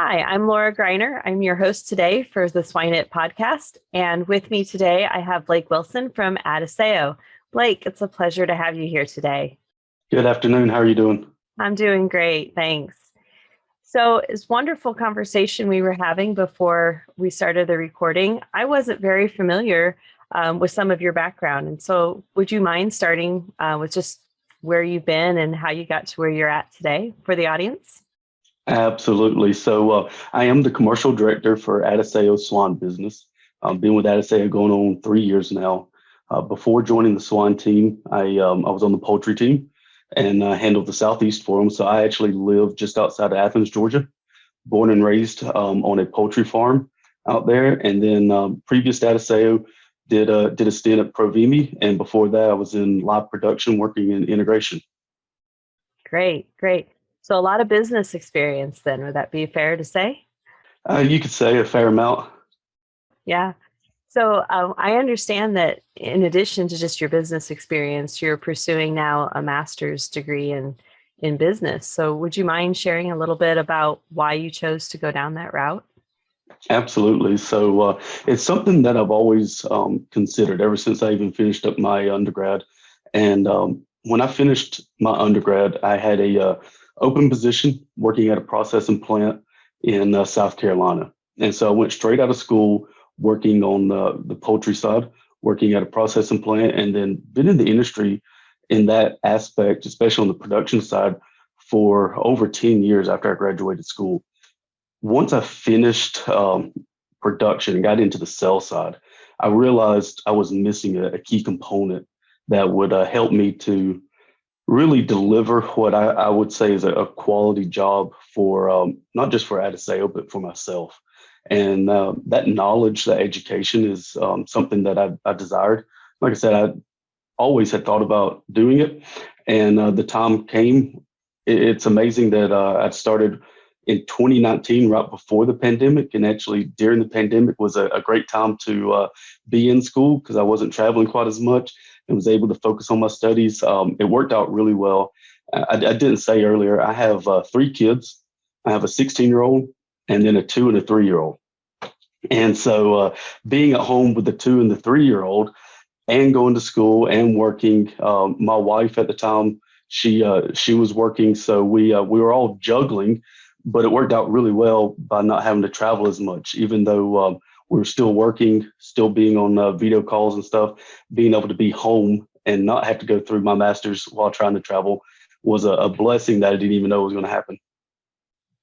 Hi, I'm Laura Greiner. I'm your host today for the Swine podcast. And with me today, I have Blake Wilson from 𝘕𝑒𝑎𝑜. Blake, it's a pleasure to have you here today. Good afternoon. How are you doing? I'm doing great. Thanks. So it's wonderful conversation we were having before we started the recording. I wasn't very familiar with some of your background. And so would you mind starting with just where you've been and how you got to where you're at today for the audience? Absolutely. So I am the commercial director for 𝘕𝑒𝑎𝑜 Swine business. I've been with 𝘕𝑒𝑎𝑜 going on 3 years now. Before joining the Swine team, I was on the poultry team and handled the Southeast for them. So I actually live just outside of Athens, Georgia, born and raised on a poultry farm out there. And then previous to 𝘕𝑒𝑎𝑜, did a stint at 𝘕𝑗𝑰𝑚𝑒. And before that, I was in live production working in integration. Great. So a lot of business experience then, would that be fair to say? You could say a fair amount. Yeah. So I understand that in addition to just your business experience, you're pursuing now a master's degree in business. So would you mind sharing a little bit about why you chose to go down that route? Absolutely. So it's something that I've always considered ever since I even finished up my undergrad. And when I finished my undergrad, I had a open position working at a processing plant in South Carolina. And so I went straight out of school working on the poultry side, working at a processing plant, and then been in the industry in that aspect, especially on the production side, for over 10 years after I graduated school. Once I finished production and got into the sales side, I realized I was missing a key component that would help me to really deliver what I would say is a quality job for not just for 𝘕𝑒𝑎𝑜, but for myself. And that knowledge, that education is something that I desired. Like I said, I always had thought about doing it. And the time came. It's amazing that I started in 2019, right before the pandemic. And actually during the pandemic was a great time to be in school because I wasn't traveling quite as much and was able to focus on my studies. It worked out really well. I didn't say earlier, I have 3 kids. I have a 16-year-old and then a 2 and a 3-year-old. And so being at home with the 2 and the 3-year-old and going to school and working, my wife at the time, she was working. So we were all juggling, but it worked out really well by not having to travel as much, even though we were still working, still being on video calls and stuff. Being able to be home and not have to go through my master's while trying to travel was a blessing that I didn't even know was going to happen.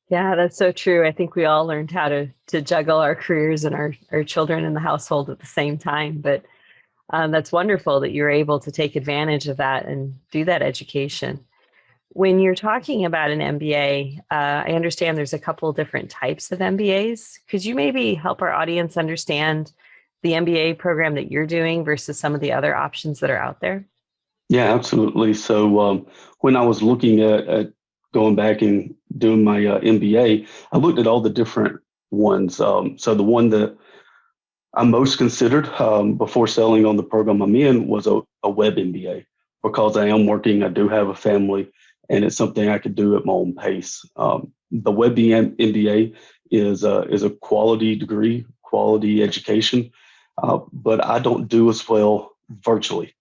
Yeah, that's so true. I think we all learned how to juggle our careers and our children in the household at the same time. But that's wonderful that you're able to take advantage of that and do that education. When you're talking about an MBA, I understand there's a couple of different types of MBAs. Could you maybe help our audience understand the MBA program that you're doing versus some of the other options that are out there? Yeah, absolutely. So when I was looking at going back and doing my MBA, I looked at all the different ones. So the one that I most considered before selling on the program I'm in was a web MBA, because I am working, I do have a family, and it's something I could do at my own pace. The web MBA is a quality degree, quality education, but I don't do as well virtually.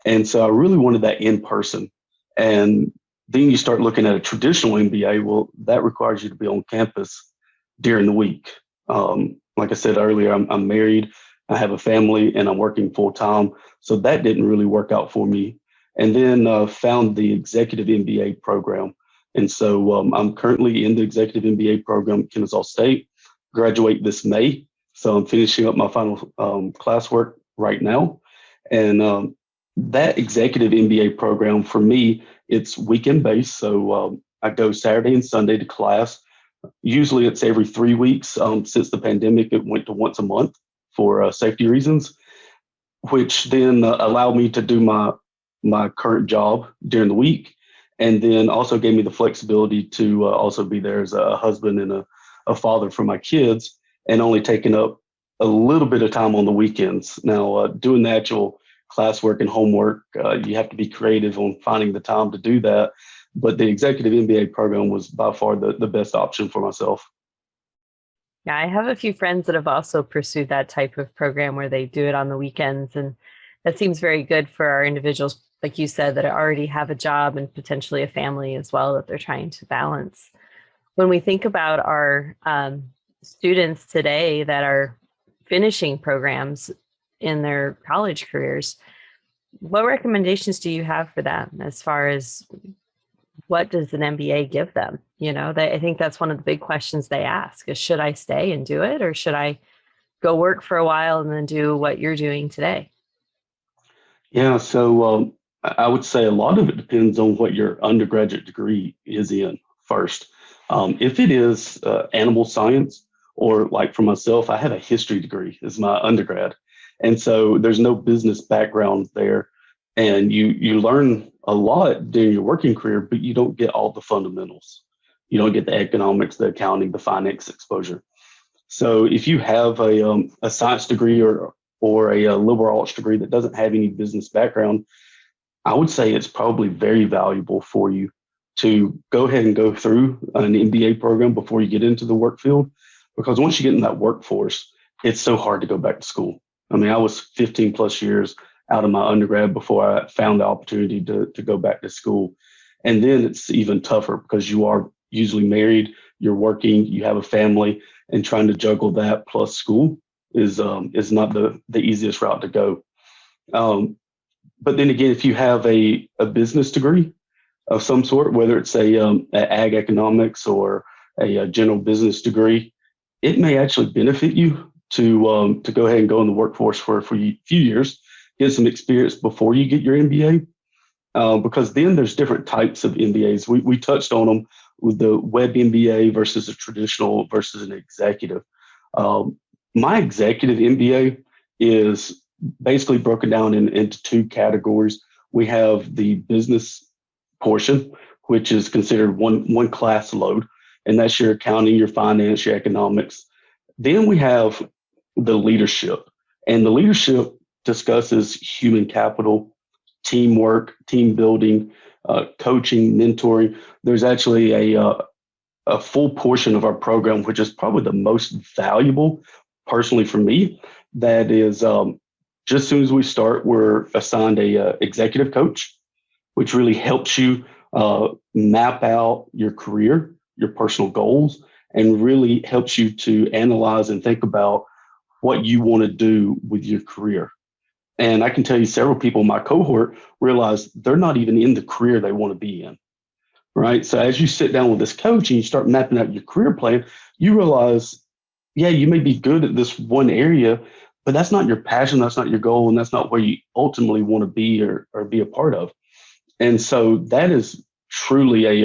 And so I really wanted that in person. And then you start looking at a traditional MBA. Well, that requires you to be on campus during the week. Like I said earlier, I'm married, I have a family, and I'm working full time. So that didn't really work out for me. And then found the executive MBA program. And so I'm currently in the executive MBA program at Kennesaw State, graduate this May. So I'm finishing up my final classwork right now. And that executive MBA program for me, it's weekend based. So I go Saturday and Sunday to class. Usually it's every 3 weeks. Since the pandemic, it went to once a month for safety reasons, which then allowed me to do my current job during the week, and then also gave me the flexibility to also be there as a husband and a father for my kids, and only taking up a little bit of time on the weekends. Now, doing the actual classwork and homework, you have to be creative on finding the time to do that. But the executive MBA program was by far the best option for myself. Yeah, I have a few friends that have also pursued that type of program where they do it on the weekends. And that seems very good for our individuals, like you said, that already have a job and potentially a family as well that they're trying to balance. When we think about our students today that are finishing programs in their college careers, what recommendations do you have for them as far as what does an MBA give them? I think that's one of the big questions they ask is, should I stay and do it, or should I go work for a while and then do what you're doing today? Yeah, so I would say a lot of it depends on what your undergraduate degree is in first. If it is animal science, or like for myself, I have a history degree as my undergrad. And so there's no business background there. And you learn a lot during your working career, but you don't get all the fundamentals. You don't get the economics, the accounting, the finance exposure. So if you have a science degree or a liberal arts degree that doesn't have any business background, I would say it's probably very valuable for you to go ahead and go through an MBA program before you get into the work field, because once you get in that workforce, it's so hard to go back to school. I mean, I was 15 plus years out of my undergrad before I found the opportunity to go back to school. And then it's even tougher because you are usually married, you're working, you have a family, and trying to juggle that plus school is not the easiest route to go. But then again, if you have a business degree of some sort, whether it's a ag economics or a general business degree, it may actually benefit you to go ahead and go in the workforce for a few years, get some experience before you get your MBA, because then there's different types of MBAs. We touched on them with the web MBA versus a traditional versus an executive. My executive MBA is basically broken down into two categories. We have the business portion, which is considered one class load, and that's your accounting, your finance, your economics. Then we have the leadership, and the leadership discusses human capital, teamwork, team building, coaching, mentoring. There's actually a full portion of our program, which is probably the most valuable personally for me. That is just as soon as we start, we're assigned a executive coach, which really helps you map out your career, your personal goals, and really helps you to analyze and think about what you want to do with your career. And I can tell you several people in my cohort realize they're not even in the career they want to be in, right? So as you sit down with this coach and you start mapping out your career plan, you realize, yeah, you may be good at this one area, but that's not your passion, that's not your goal, and that's not where you ultimately want to be or be a part of. And so that is truly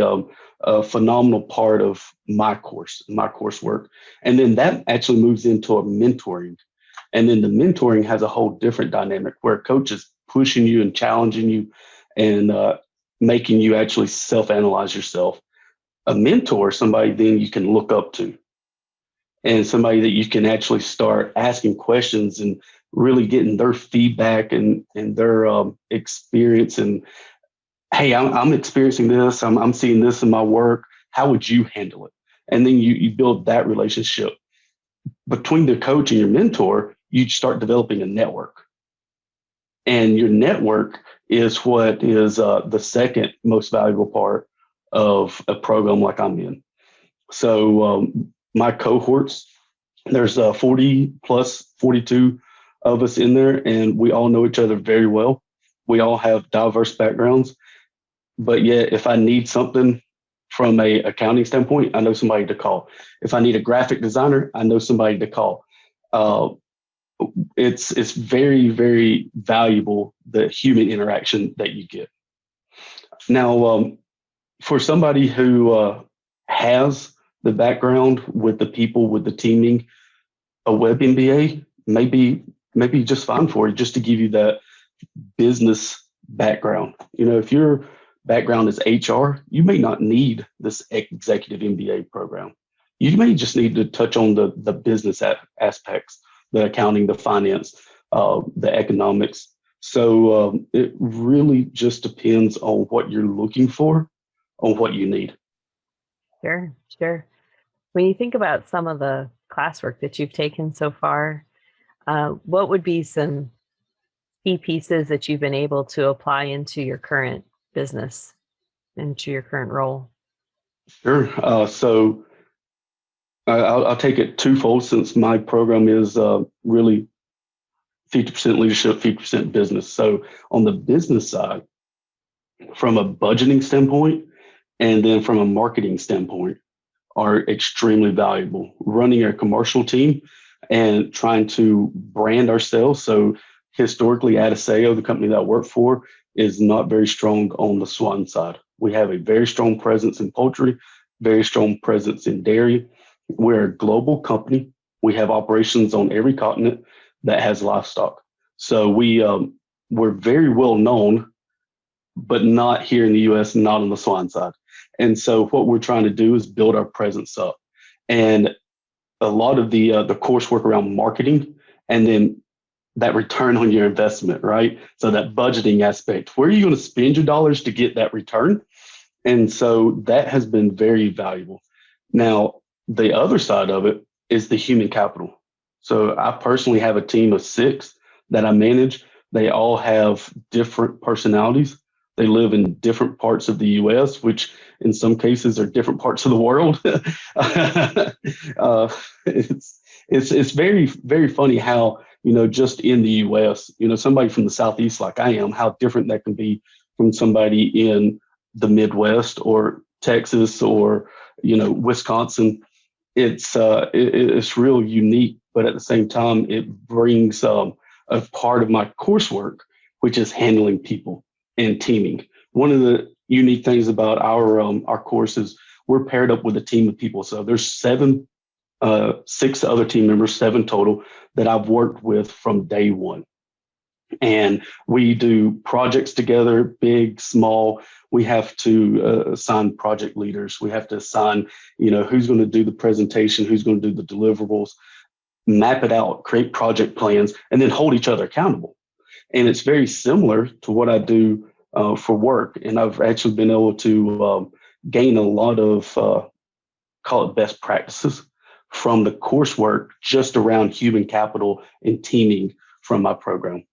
a phenomenal part of my coursework. And then that actually moves into a mentoring. And then the mentoring has a whole different dynamic where a coach is pushing you and challenging you and making you actually self-analyze yourself. A mentor, somebody then you can look up to, and somebody that you can actually start asking questions and really getting their feedback and their experience. And hey, I'm experiencing this. I'm seeing this in my work. How would you handle it? And then you build that relationship between the coach and your mentor. You start developing a network, and your network is what is the second most valuable part of a program like I'm in. So my cohorts, there's 40 plus 42 of us in there, and we all know each other very well. We all have diverse backgrounds, but yet if I need something from a accounting standpoint, I know somebody to call. If I need a graphic designer, I know somebody to call. It's very, very valuable, the human interaction that you get. Now, for somebody who has the background with the people, with the teaming, a web MBA may be just fine for you, just to give you that business background. If your background is HR, you may not need this executive MBA program. You may just need to touch on the business aspects, the accounting, the finance, the economics. So it really just depends on what you're looking for, on what you need. Sure. When you think about some of the classwork that you've taken so far, what would be some key pieces that you've been able to apply into your current business, into your current role? Sure. So I'll take it twofold, since my program is really 50% leadership, 50% business. So on the business side, from a budgeting standpoint and then from a marketing standpoint, are extremely valuable. Running a commercial team and trying to brand ourselves. So historically, 𝘕𝘂𝘂, the company that I work for, is not very strong on the swine side. We have a very strong presence in poultry, very strong presence in dairy. We're a global company. We have operations on every continent that has livestock. So we're very well known, but not here in the US, not on the swine side. And so what we're trying to do is build our presence up. And a lot of the coursework around marketing, and then that return on your investment, right? So that budgeting aspect, where are you going to spend your dollars to get that return? And so that has been very valuable. Now, the other side of it is the human capital. So I personally have a team of 6 that I manage. They all have different personalities. They live in different parts of the US, which in some cases are different parts of the world. It's very, very funny how, just in the US, somebody from the Southeast like I am, how different that can be from somebody in the Midwest or Texas or, Wisconsin. It's real unique, but at the same time, it brings a part of my coursework, which is handling people and teaming. One of the unique things about our course is we're paired up with a team of people. So there's 6 other team members, 7 total, that I've worked with from day one. And we do projects together, big, small. We have to assign project leaders. We have to assign, who's going to do the presentation, who's going to do the deliverables, map it out, create project plans, and then hold each other accountable. And it's very similar to what I do for work. And I've actually been able to gain a lot of, call it best practices from the coursework just around human capital and teaming from my program.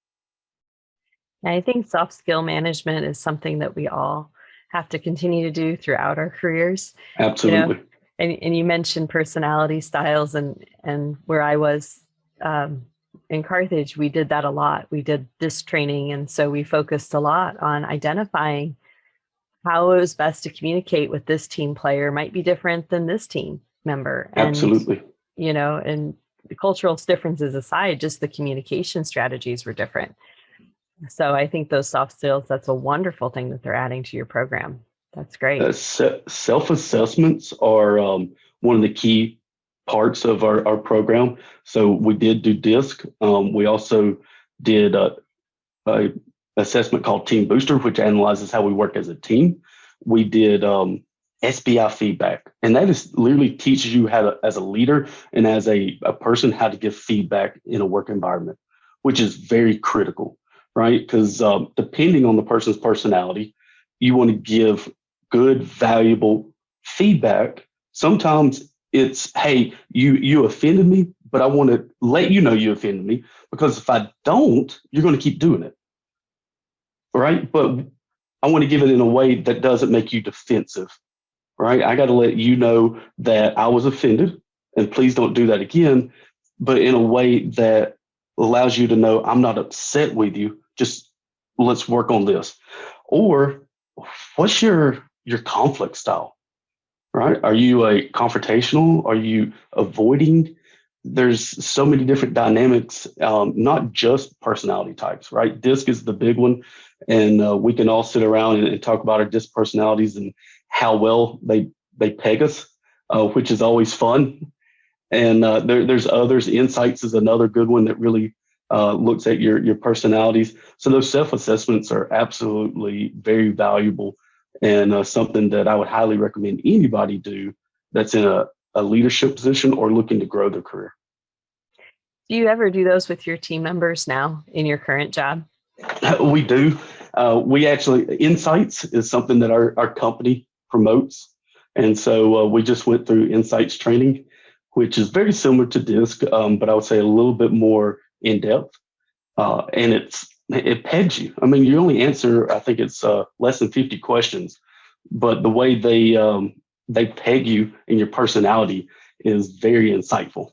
I think soft skill management is something that we all have to continue to do throughout our careers. Absolutely. And you mentioned personality styles, and where I was in Carthage, we did that a lot. We did this training, and so we focused a lot on identifying how it was best to communicate with this team player might be different than this team member. Absolutely. And the cultural differences aside, just the communication strategies were different. So I think those soft skills, that's a wonderful thing that they're adding to your program. That's great. Self-assessments are one of the key parts of our program. So we did do DISC. We also did a assessment called Team Booster, which analyzes how we work as a team. We did SBI feedback, and that is literally teaches you how to, as a leader and as a person, how to give feedback in a work environment, which is very critical, right? Because depending on the person's personality, you want to give good, valuable feedback. Sometimes it's, hey, you offended me, but I want to let you know you offended me, because if I don't, you're going to keep doing it, right? But I want to give it in a way that doesn't make you defensive, right? I got to let you know that I was offended and please don't do that again, but in a way that allows you to know I'm not upset with you. Just let's work on this. Or what's your conflict style, right? Are you a confrontational? Are you avoiding? There's so many different dynamics, not just personality types, right? DISC is the big one. And we can all sit around and talk about our DISC personalities and how well they peg us, which is always fun. And there's others. Insights is another good one that really looks at your personalities. So those self-assessments are absolutely very valuable, and something that I would highly recommend anybody do that's in a leadership position or looking to grow their career. Do you ever do those with your team members now in your current job? We do. We actually, Insights is something that our company promotes. And so we just went through Insights training, which is very similar to DISC, but I would say a little bit more in depth. And it pegs you. I mean, you only answer, I think it's less than 50 questions, but the way they peg you and your personality is very insightful.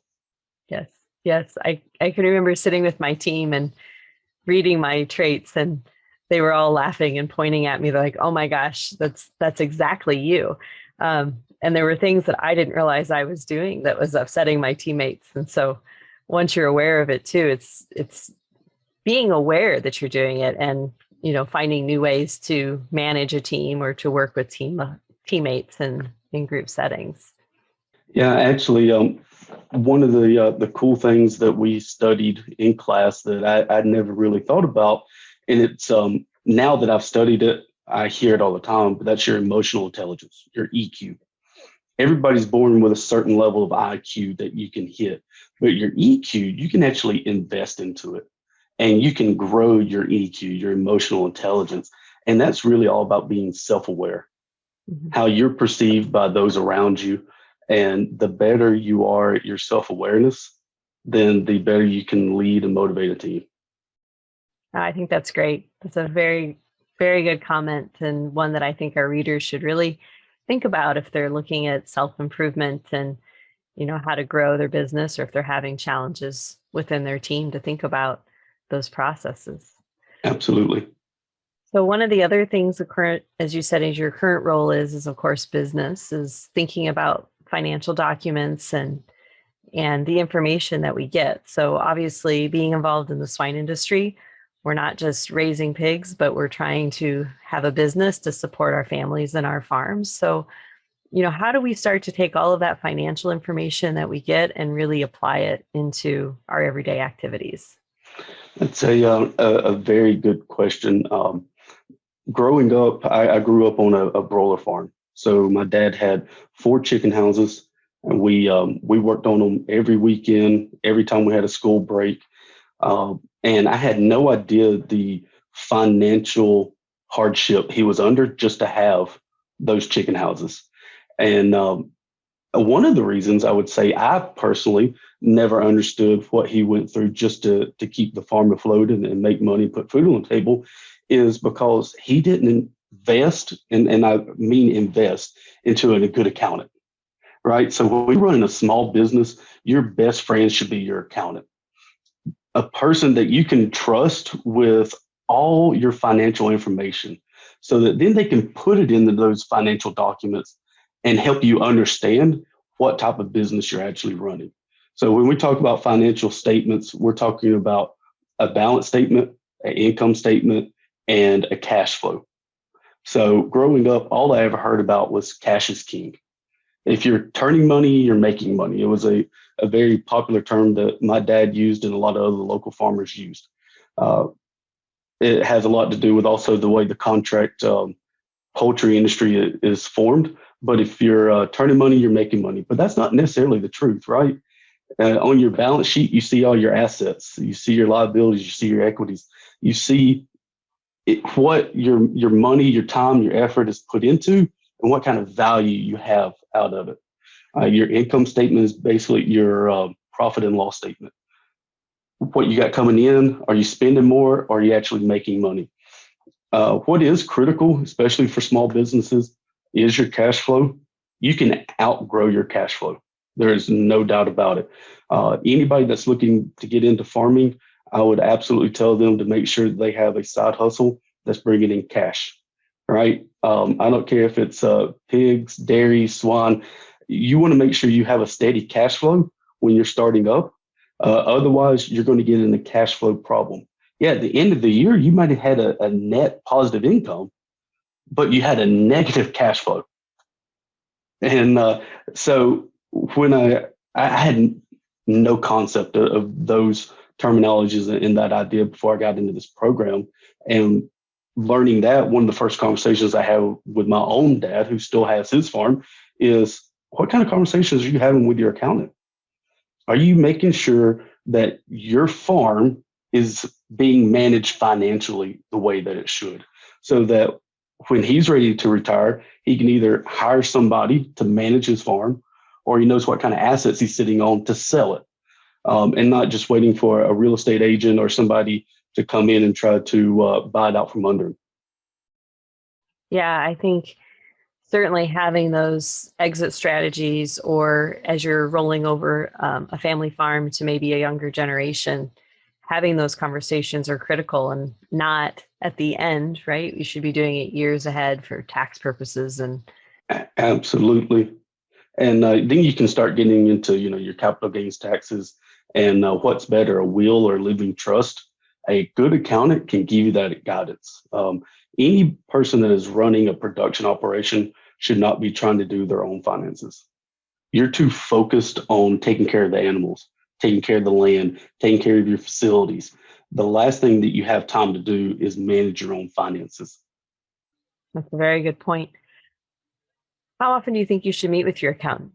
Yes. Yes. I can remember sitting with my team and reading my traits, and they were all laughing and pointing at me. They're like, "Oh my gosh, that's exactly you." And there were things that I didn't realize I was doing that was upsetting my teammates. And so once you're aware of it too, it's being aware that you're doing it, and, you know, finding new ways to manage a team or to work with teammates in group settings. Yeah, actually, one of the cool things that we studied in class that I'd never really thought about, and it's now that I've studied it, I hear it all the time, but that's your emotional intelligence, your EQ. Everybody's born with a certain level of IQ that you can hit, but your EQ, you can actually invest into it, and you can grow your EQ, your emotional intelligence. And that's really all about being self-aware, how you're perceived by those around you. And the better you are at your self-awareness, then the better you can lead and motivate a team. I think that's great. That's a very, very good comment, and one that I think our readers should really think about if they're looking at self-improvement and, you know, how to grow their business, or if they're having challenges within their team, to think about those processes. Absolutely. So one of the other things, as you said, is your current role is of course business, is thinking about financial documents and the information that we get. So obviously, being involved in the swine industry, we're not just raising pigs, but we're trying to have a business to support our families and our farms. So, you know, how do we start to take all of that financial information that we get and really apply it into our everyday activities? That's a very good question. Growing up, I grew up on a broiler farm. So my dad had 4 chicken houses, and we worked on them every weekend, every time we had a school break. And I had no idea the financial hardship he was under just to have those chicken houses. And one of the reasons I would say I personally never understood what he went through just to keep the farm afloat and make money, put food on the table, is because he didn't invest, and I mean invest, into a good accountant, right? So when we run a small business, your best friend should be your accountant. A person that you can trust with all your financial information, so that then they can put it into those financial documents and help you understand what type of business you're actually running. So when we talk about financial statements, we're talking about a balance statement, an income statement, and a cash flow. So growing up, all I ever heard about was cash is king. If you're turning money, you're making money. It was a very popular term that my dad used and a lot of other local farmers used. It has a lot to do with also the way the contract poultry industry is formed. But if you're turning money, you're making money. But that's not necessarily the truth, right? On your balance sheet, you see all your assets, you see your liabilities, you see your equities, you see what your money, your time, your effort is put into, and what kind of value you have out of it. Your income statement is basically your profit and loss statement. What you got coming in, are you spending more, or are you actually making money? What is critical, especially for small businesses, is your cash flow. You can outgrow your cash flow. There is no doubt about it. Anybody that's looking to get into farming, I would absolutely tell them to make sure that they have a side hustle that's bringing in cash, right? I don't care if it's pigs, dairy, swine. You want to make sure you have a steady cash flow when you're starting up. Otherwise, you're going to get in a cash flow problem. Yeah, at the end of the year, you might have had a net positive income, but you had a negative cash flow. And so when I had no concept of those terminologies and that idea before I got into this program. And learning that, one of the first conversations I had with my own dad, who still has his farm, is what kind of conversations are you having with your accountant? Are you making sure that your farm is being managed financially the way that it should, so that when he's ready to retire, he can either hire somebody to manage his farm, or he knows what kind of assets he's sitting on to sell it, and not just waiting for a real estate agent or somebody to come in and try to buy it out from under him. Yeah, I think certainly having those exit strategies, or as you're rolling over a family farm to maybe a younger generation, having those conversations are critical, and not at the end, right? We should be doing it years ahead for tax purposes. And absolutely. And then you can start getting into, your capital gains taxes and what's better, a will or living trust. A good accountant can give you that guidance. Any person that is running a production operation should not be trying to do their own finances. You're too focused on taking care of the animals, taking care of the land, taking care of your facilities. The last thing that you have time to do is manage your own finances. That's a very good point. How often do you think you should meet with your accountant?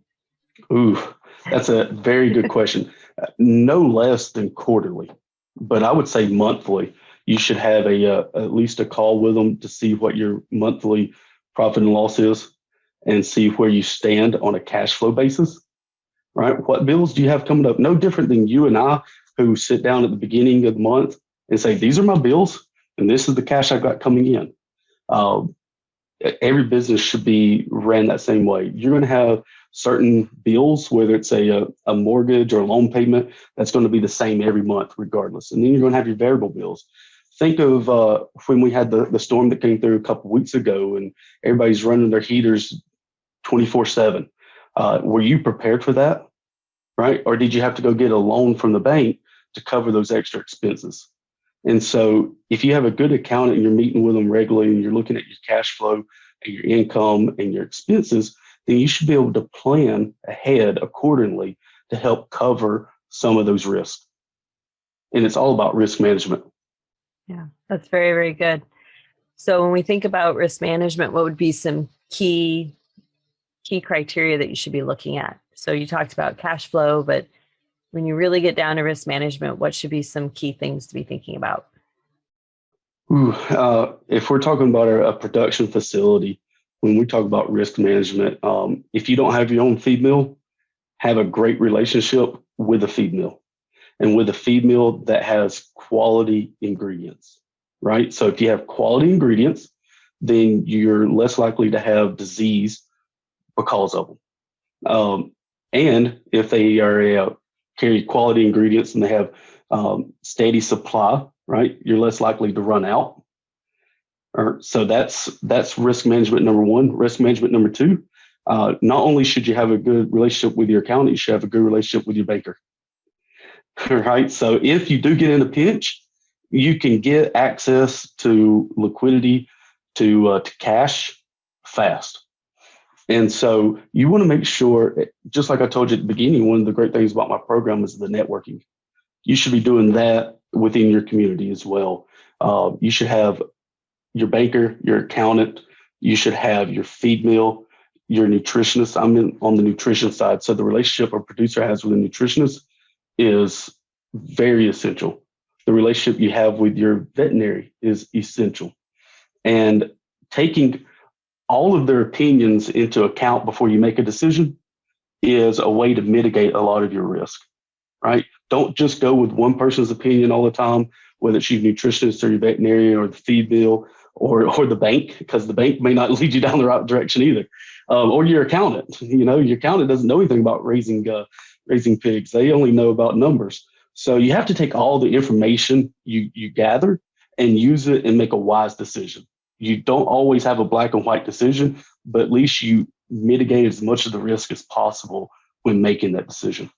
Ooh, that's a very good question. No less than quarterly, but I would say monthly. You should have at least a call with them to see what your monthly profit and loss is, and see where you stand on a cash flow basis, right? What bills do you have coming up? No different than you and I, who sit down at the beginning of the month and say, these are my bills, and this is the cash I've got coming in. Every business should be ran that same way. You're going to have certain bills, whether it's a mortgage or a loan payment, that's going to be the same every month regardless. And then you're going to have your variable bills. Think of when we had the storm that came through a couple of weeks ago, and everybody's running their heaters 24/7. Were you prepared for that, right? Or did you have to go get a loan from the bank to cover those extra expenses? And so if you have a good accountant and you're meeting with them regularly and you're looking at your cash flow and your income and your expenses, then you should be able to plan ahead accordingly to help cover some of those risks. And it's all about risk management. Yeah, that's very, very good. So when we think about risk management, what would be some key criteria that you should be looking at? So you talked about cash flow, but when you really get down to risk management, what should be some key things to be thinking about? If we're talking about a production facility, when we talk about risk management, if you don't have your own feed mill, have a great relationship with a feed mill, and with a feed mill that has quality ingredients, right? So if you have quality ingredients, then you're less likely to have disease because of them. And if they are carry quality ingredients and they have steady supply, right, you're less likely to run out. So that's risk management number one. Risk management number two, not only should you have a good relationship with your accountant, you should have a good relationship with your banker. Right. So if you do get in a pinch, you can get access to liquidity, to cash fast. And so you want to make sure, just like I told you at the beginning, one of the great things about my program is the networking. You should be doing that within your community as well. You should have your banker, your accountant, you should have your feed mill, your nutritionist. I'm on the nutrition side. So the relationship a producer has with a nutritionist is very essential. The relationship you have with your veterinary is essential. And taking all of their opinions into account before you make a decision is a way to mitigate a lot of your risk, right? Don't just go with one person's opinion all the time, whether it's your nutritionist or your veterinarian or the feed mill or the bank, because the bank may not lead you down the right direction either, or your accountant. Your accountant doesn't know anything about raising pigs. They only know about numbers. So you have to take all the information you gather and use it and make a wise decision. You don't always have a black and white decision, but at least you mitigate as much of the risk as possible when making that decision.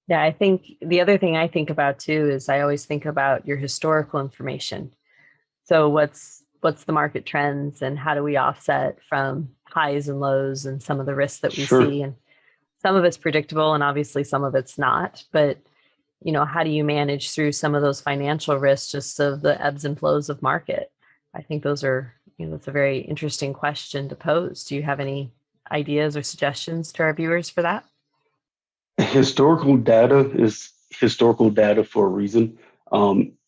Yeah, I think the other thing I think about too is I always think about your historical information. So what's the market trends and how do we offset from highs and lows and some of the risks that we see? And some of it's predictable and obviously some of it's not, but how do you manage through some of those financial risks just of the ebbs and flows of market? I think those are, it's a very interesting question to pose. Do you have any ideas or suggestions to our viewers for that? Historical data is historical data for a reason.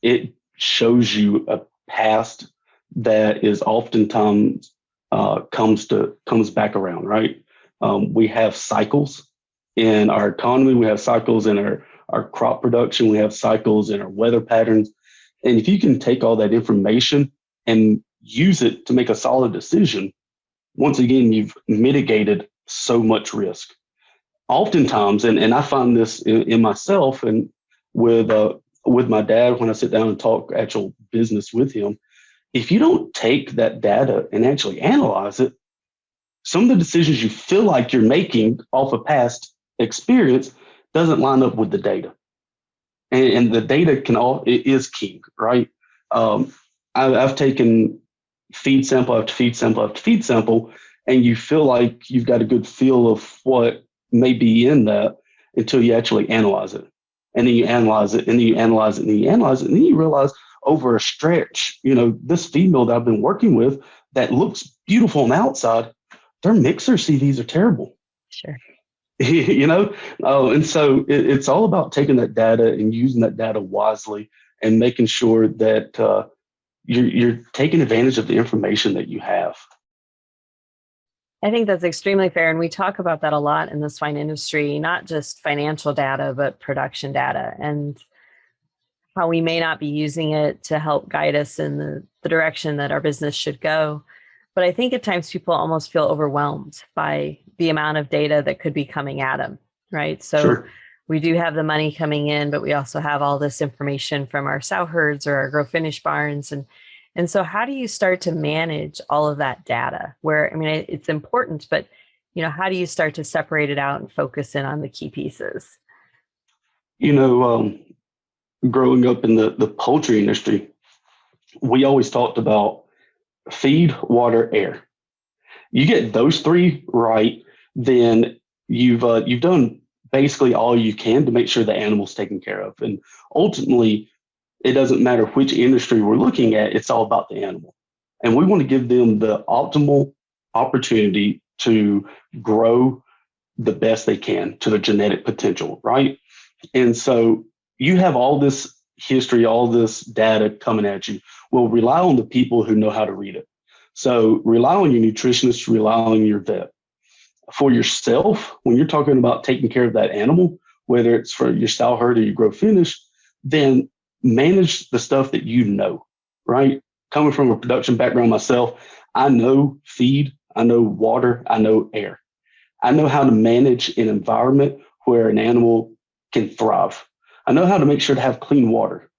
It shows you a past that is oftentimes comes back around, right? We have cycles in our economy. We have cycles in our crop production. We have cycles in our weather patterns. And if you can take all that information and use it to make a solid decision, once again, you've mitigated so much risk. Oftentimes, and I find this in myself and with my dad when I sit down and talk actual business with him, if you don't take that data and actually analyze it, some of the decisions you feel like you're making off of past experience doesn't line up with the data. And the data it is king, right? I've taken feed sample after feed sample after feed sample, and you feel like you've got a good feel of what may be in that until you actually analyze it. And then you analyze it, and then you analyze it, and then you analyze it, and then you realize over a stretch, this feed mill that I've been working with that looks beautiful on the outside, their mixer CVs are terrible. Sure. And so it's all about taking that data and using that data wisely and making sure that you're taking advantage of the information that you have. I think that's extremely fair. And we talk about that a lot in the swine industry, not just financial data, but production data, and how we may not be using it to help guide us in the direction that our business should go. But I think at times people almost feel overwhelmed by the amount of data that could be coming at them, right? So Sure. We do have the money coming in, but we also have all this information from our sow herds or our grow finish barns. And so how do you start to manage all of that data where, it's important, but how do you start to separate it out and focus in on the key pieces? Growing up in the poultry industry, we always talked about feed, water, air. You get those three right, then you've done basically all you can to make sure the animal's taken care of. And ultimately, it doesn't matter which industry we're looking at, it's all about the animal. And we want to give them the optimal opportunity to grow the best they can to their genetic potential, right? And so you have all this history, all this data coming at you. Well, rely on the people who know how to read it. So rely on your nutritionist, rely on your vet. For yourself, when you're talking about taking care of that animal, whether it's for your sow herd or your grow finish, then manage the stuff that you know, right? Coming from a production background myself, I know feed, I know water, I know air. I know how to manage an environment where an animal can thrive. I know how to make sure to have clean water,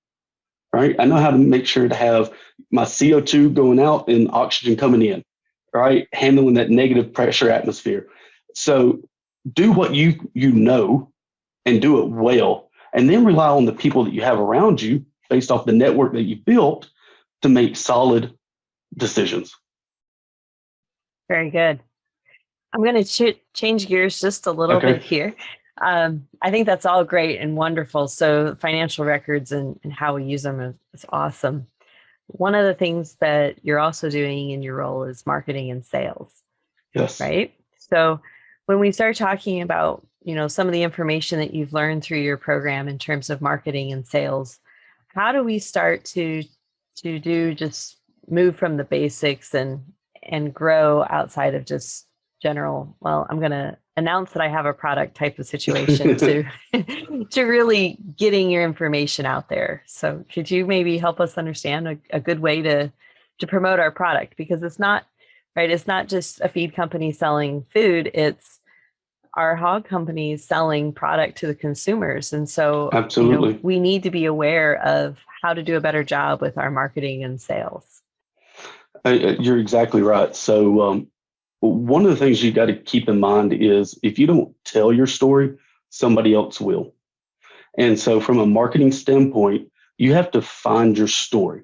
right? I know how to make sure to have my CO2 going out and oxygen coming in, right? Handling that negative pressure atmosphere. So do what you know and do it well, and then rely on the people that you have around you based off the network that you built to make solid decisions. Very good. I'm going to change gears just a little bit here. I think that's all great and wonderful. So financial records and how we use them is awesome. One of the things that you're also doing in your role is marketing and sales. Yes. Right? So when we start talking about, some of the information that you've learned through your program in terms of marketing and sales, how do we start to just move from the basics and grow outside of just general, well, I'm going to announce that I have a product type of situation to really getting your information out there. So could you maybe help us understand a good way to promote our product? Because it's not, right, it's not just a feed company selling food, it's our hog companies selling product to the consumers. And so absolutely, we need to be aware of how to do a better job with our marketing and sales. You're exactly right. So one of the things you got to keep in mind is if you don't tell your story, somebody else will. And so from a marketing standpoint, you have to find your story.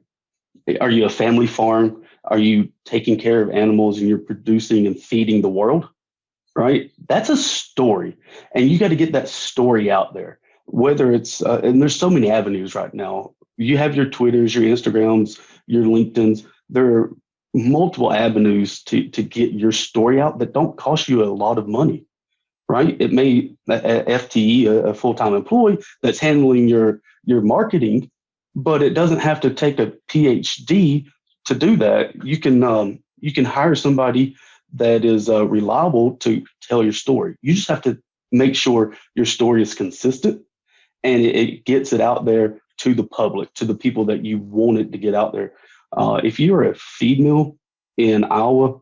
Are you a family farm? Are you taking care of animals and you're producing and feeding the world? Right? That's a story. And you got to get that story out there, whether it's, and there's so many avenues right now. You have your Twitters, your Instagrams, your LinkedIns. There are multiple avenues to get your story out that don't cost you a lot of money, right? It may FTE, a full-time employee that's handling your marketing, but it doesn't have to take a PhD to do that. You can hire somebody that is reliable to tell your story. You just have to make sure your story is consistent and it gets it out there to the public, to the people that you want it to get out there. If you're a feed mill in Iowa,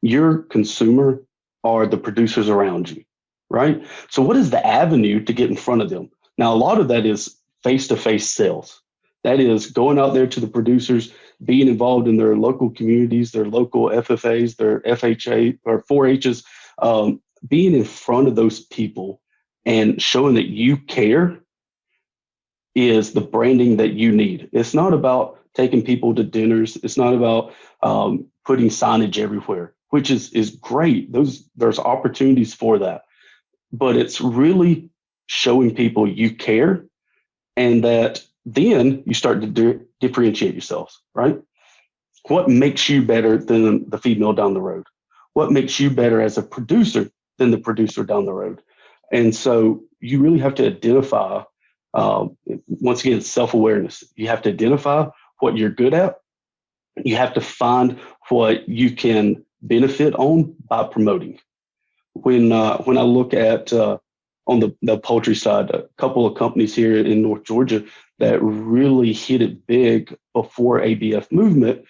your consumer are the producers around you, right? So what is the avenue to get in front of them? Now, a lot of that is face-to-face sales. That is going out there to the producers, being involved in their local communities, their local FFAs, their FHA or 4-H's, being in front of those people and showing that you care is the branding that you need. It's not about taking people to dinners. It's not about putting signage everywhere, which is great. There's opportunities for that. But it's really showing people you care, and that then you start to differentiate yourselves, right? What makes you better than the feed mill down the road? What makes you better as a producer than the producer down the road? And so you really have to identify, once again, self-awareness. You have to identify what you're good at. You have to find what you can benefit on by promoting. When I look at on the poultry side, a couple of companies here in North Georgia that really hit it big before ABF movement,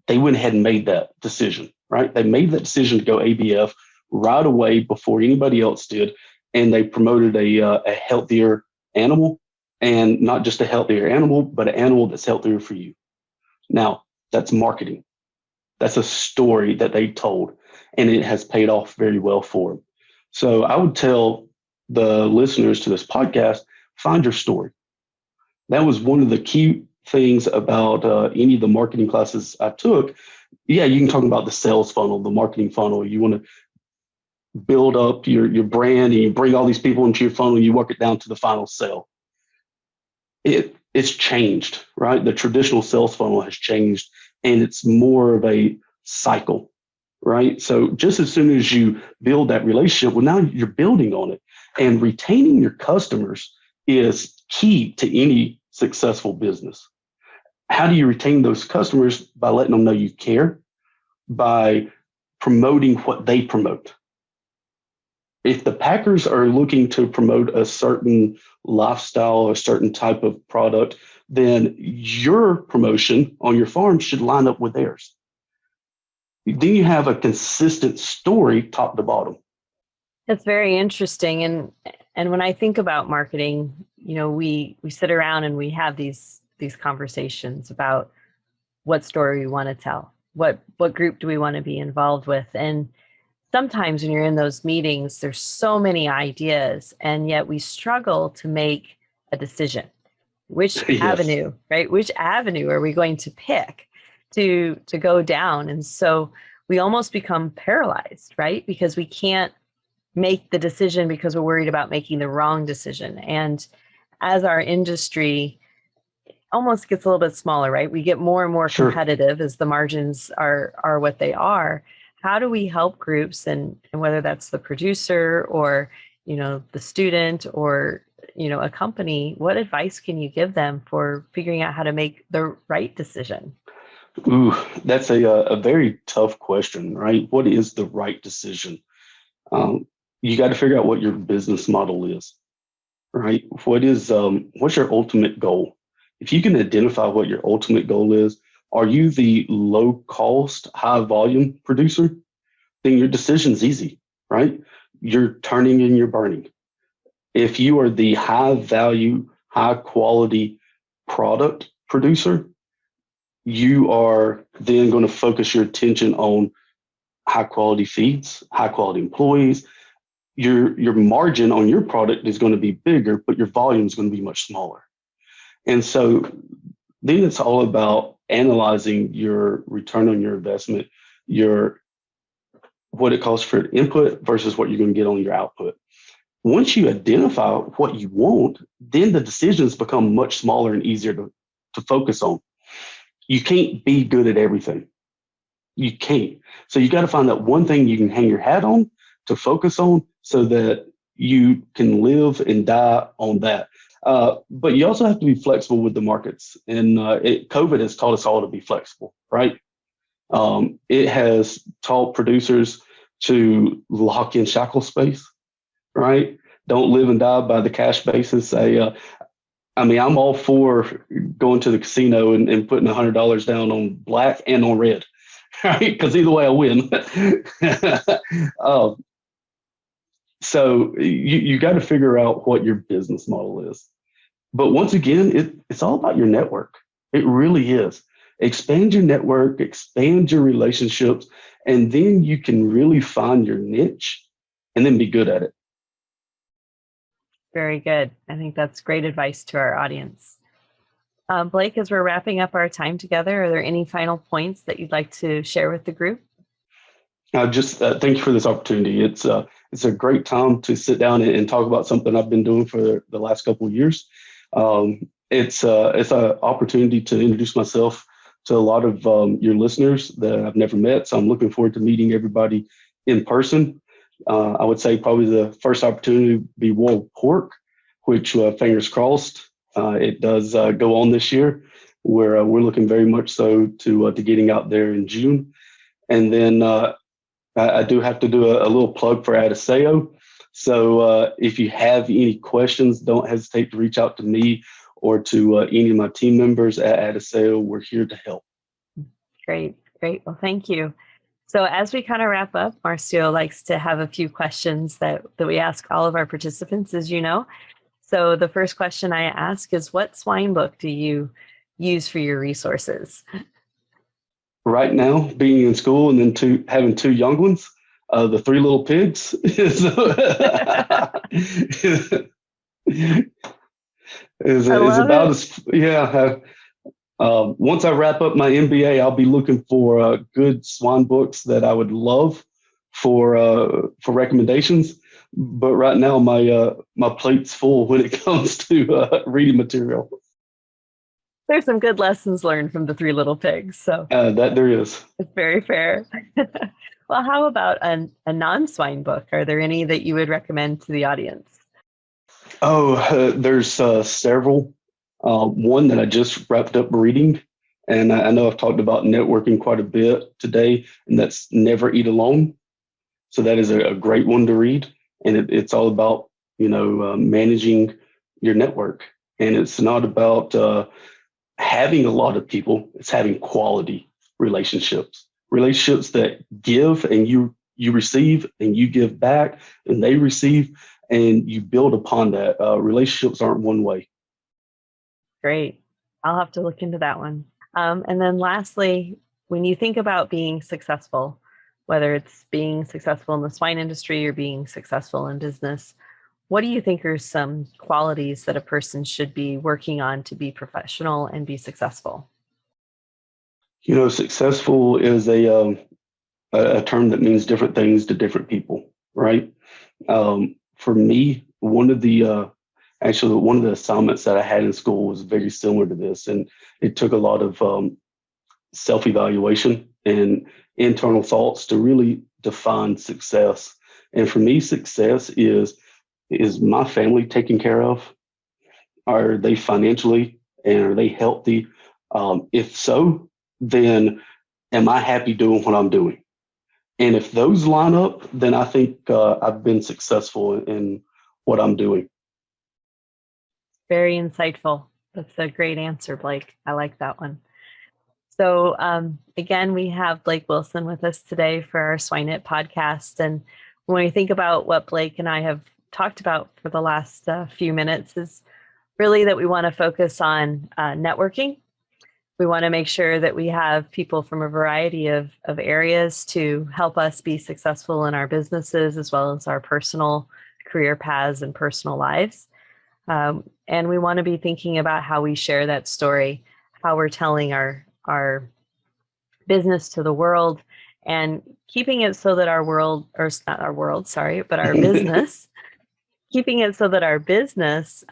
they went ahead and made that decision, right? They made that decision to go ABF right away before anybody else did, and they promoted a healthier animal, and not just a healthier animal, but an animal that's healthier for you. Now, that's marketing. That's a story that they told, and it has paid off very well for them. So I would tell the listeners to this podcast, find your story. That was one of the key things about any of the marketing classes I took. Yeah, you can talk about the sales funnel, the marketing funnel. You want to build up your brand, and you bring all these people into your funnel, and you work it down to the final sale. It's changed, right? The traditional sales funnel has changed, and it's more of a cycle, right? So just as soon as you build that relationship, well, now you're building on it, and retaining your customers is key to any successful business. How do you retain those customers? By letting them know you care, by promoting what they promote. If the packers are looking to promote a certain lifestyle, a certain type of product, then your promotion on your farm should line up with theirs. Then you have a consistent story top to bottom. That's very interesting. And when I think about marketing, we sit around and we have these conversations about what story we want to tell, what group do we want to be involved with. And sometimes when you're in those meetings, there's so many ideas, and yet we struggle to make a decision. Which Yes. avenue, right? Which avenue are we going to pick to go down? And so we almost become paralyzed, right? Because we can't make the decision because we're worried about making the wrong decision. And as our industry almost gets a little bit smaller, right? We get more and more Sure. competitive as the margins are what they are. How do we help groups, and whether that's the producer or, the student or, a company, what advice can you give them for figuring out how to make the right decision? Ooh, that's a very tough question, right? What is the right decision? You got to figure out what your business model is, right? What's your ultimate goal? If you can identify what your ultimate goal is, are you the low cost, high volume producer? Then your decision's easy, right? You're turning and you're burning. If you are the high value, high quality product producer, you are then going to focus your attention on high quality feeds, high quality employees. Your margin on your product is going to be bigger, but your volume is going to be much smaller. And so then it's all about analyzing your return on your investment, what it costs for input versus what you're going to get on your output. Once you identify what you want, then the decisions become much smaller and easier to focus on. You can't be good at everything. You can't. So you got to find that one thing you can hang your hat on to focus on so that you can live and die on that. But you also have to be flexible with the markets. And COVID has taught us all to be flexible, right? It has taught producers to lock in shackle space, right? Don't live and die by the cash basis. I'm all for going to the casino and putting $100 down on black and on red, right? Because either way I win. So you got to figure out what your business model is. But once again, it's all about your network. It really is. Expand your network, expand your relationships, and then you can really find your niche and then be good at it. Very good. I think that's great advice to our audience. Blake, as we're wrapping up our time together, are there any final points that you'd like to share with the group? Just thank you for this opportunity. It's a great time to sit down and talk about something I've been doing for the last couple of years. It's an opportunity to introduce myself to a lot of your listeners that I've never met. So I'm looking forward to meeting everybody in person. I would say probably the first opportunity would be World Pork, which fingers crossed, it does go on this year. We're looking very much so to getting out there in June. And then I do have to do a little plug for 𝘕𝘂𝘠𝘀. So if you have any questions, don't hesitate to reach out to me or to any of my team members at 𝘕𝘂𝘠𝘀. We're here to help. Great. Well, thank you. So as we kind of wrap up, Marcio likes to have a few questions that we ask all of our participants, as you know. So the first question I ask is, what swine book do you use for your resources? Right now, being in school and then having two young ones, the Three Little Pigs is about as, yeah. Once I wrap up my MBA, I'll be looking for good swine books that I would love for recommendations. But right now, my plate's full when it comes to reading material. There's some good lessons learned from the Three Little Pigs. So that there is. It's very fair. Well, how about a non-swine book? Are there any that you would recommend to the audience? Oh, there's several. One that I just wrapped up reading, and I know I've talked about networking quite a bit today, and that's Never Eat Alone. So that is a great one to read, and it's all about managing your network, and it's not about having a lot of people. It's having quality relationships that give, and you receive, and you give back, and they receive, and you build upon that. Relationships aren't one way. Great. I'll have to look into that one. And then lastly, when you think about being successful, whether it's being successful in the swine industry or being successful in business, what do you think are some qualities that a person should be working on to be professional and be successful? Successful is a term that means different things to different people, right? For me, one of the assignments that I had in school was very similar to this, and it took a lot of self-evaluation and internal thoughts to really define success. And for me, success is my family taken care of? Are they financially, and are they healthy? If so, then am I happy doing what I'm doing? And if those line up, then I think I've been successful in what I'm doing. Very insightful. That's a great answer, Blake. I like that one. So again, we have Blake Wilson with us today for our Swine It podcast. And when we think about what Blake and I have talked about for the last few minutes, is really that we want to focus on networking. We want to make sure that we have people from a variety of areas to help us be successful in our businesses, as well as our personal career paths and personal lives. And we want to be thinking about how we share that story, how we're telling our business to the world, and keeping it so that our business, keeping it so that our business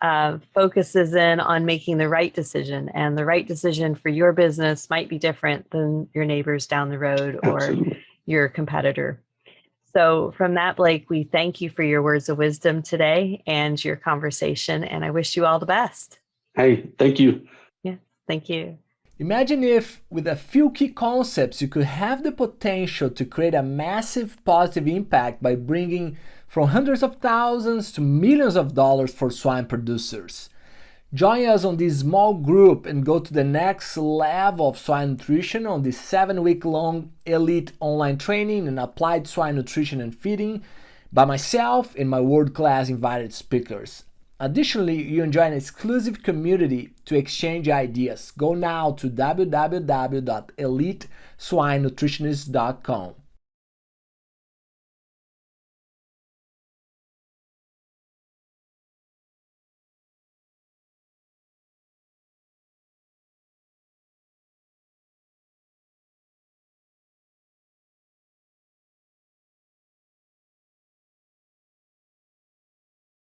focuses in on making the right decision. And the right decision for your business might be different than your neighbors down the road or Absolutely. Your competitor. So from that, Blake, we thank you for your words of wisdom today and your conversation, and I wish you all the best. Hey, thank you. Yeah, thank you. Imagine if, with a few key concepts, you could have the potential to create a massive positive impact by bringing from hundreds of thousands to millions of dollars for swine producers. Join us on this small group and go to the next level of swine nutrition on this 7-week-long elite online training in applied swine nutrition and feeding by myself and my world-class invited speakers. Additionally, you enjoy an exclusive community to exchange ideas. Go now to www.eliteswinenutritionist.com.